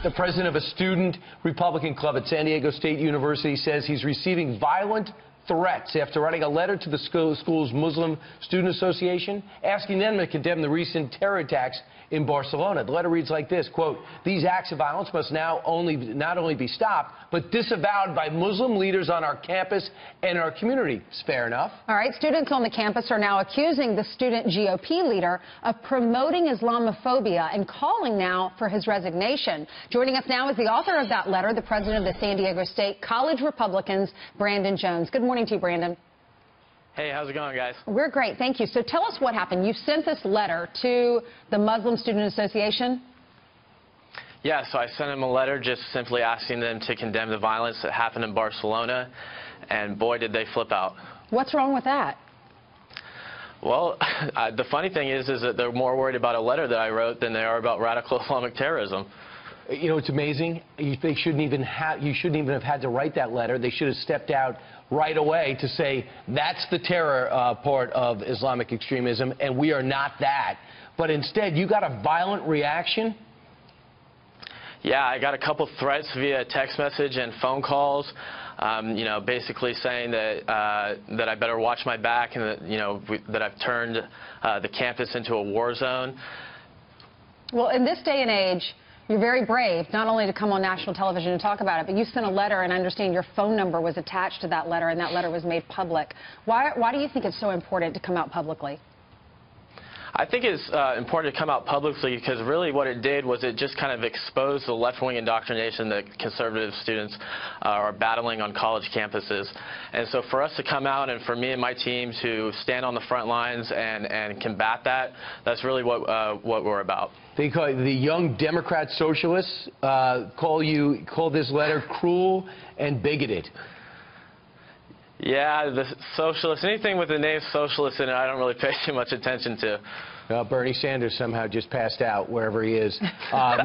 The president of a student Republican club at San Diego State University says he's receiving violent threats after writing a letter to the school's Muslim Student Association asking them to condemn the recent terror attacks in Barcelona. The letter reads like this, quote, "These acts of violence must now not only be stopped, but disavowed by Muslim leaders on our campus and our community." It's fair enough. All right, students on the campus are now accusing the student GOP leader of promoting Islamophobia and calling now for his resignation. Joining us now is the author of that letter, the president of the San Diego State College Republicans, Brandon Jones. Good morning to you, Brandon. Hey, how's it going, guys? We're great, thank you. So tell us what happened. You sent this letter to the Muslim Student Association? Yeah, so I sent them a letter just simply asking them to condemn the violence that happened in Barcelona, and boy, did they flip out. What's wrong with that? Well, the funny thing is that they're more worried about a letter that I wrote than they are about radical Islamic terrorism. You know, it's amazing. You shouldn't even have had to write that letter. They should have stepped out right away to say that's the terror part of Islamic extremism, and we are not that. But instead, you got a violent reaction. Yeah, I got a couple threats via text message and phone calls. You know, basically saying that I better watch my back and that that I've turned the campus into a war zone. Well, in this day and age, you're very brave, not only to come on national television and talk about it, but you sent a letter, and I understand your phone number was attached to that letter, and that letter was made public. Why do you think it's so important to come out publicly? I think it's important to come out publicly because really what it did was it just kind of exposed the left-wing indoctrination that conservative students are battling on college campuses. And so for us to come out and for me and my team to stand on the front lines and combat that, that's really what we're about. They call the young Democrat socialists call this letter cruel and bigoted. Yeah, the socialists, anything with the name socialist in it, I don't really pay too much attention to. Bernie Sanders somehow just passed out wherever he is.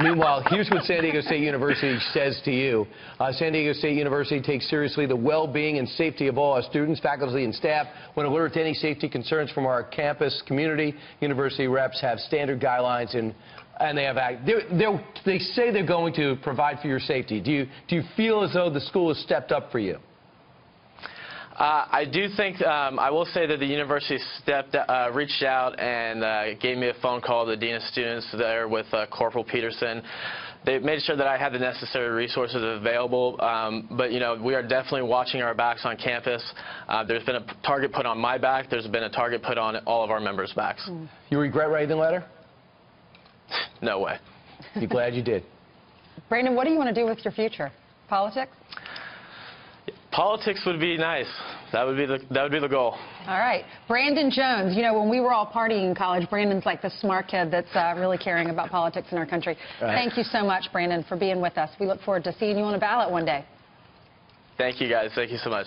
Meanwhile, here's what San Diego State University says to you. San Diego State University takes seriously the well-being and safety of all our students, faculty, and staff. When alert to any safety concerns from our campus community, university reps have standard guidelines and they have they say they're going to provide for your safety. Do you feel as though the school has stepped up for you? I do think, I will say that the university reached out and gave me a phone call, the dean of students there with Corporal Peterson. They made sure that I had the necessary resources available, but, you know, we are definitely watching our backs on campus. There's been a target put on my back. There's been a target put on all of our members' backs. You regret writing the letter? No way. Be glad you did. Brandon, what do you want to do with your future? Politics? Politics would be nice. That would be the goal. All right. Brandon Jones, you know, when we were all partying in college, Brandon's like the smart kid that's really caring about politics in our country. Right. Thank you so much, Brandon, for being with us. We look forward to seeing you on a ballot one day. Thank you, guys. Thank you so much.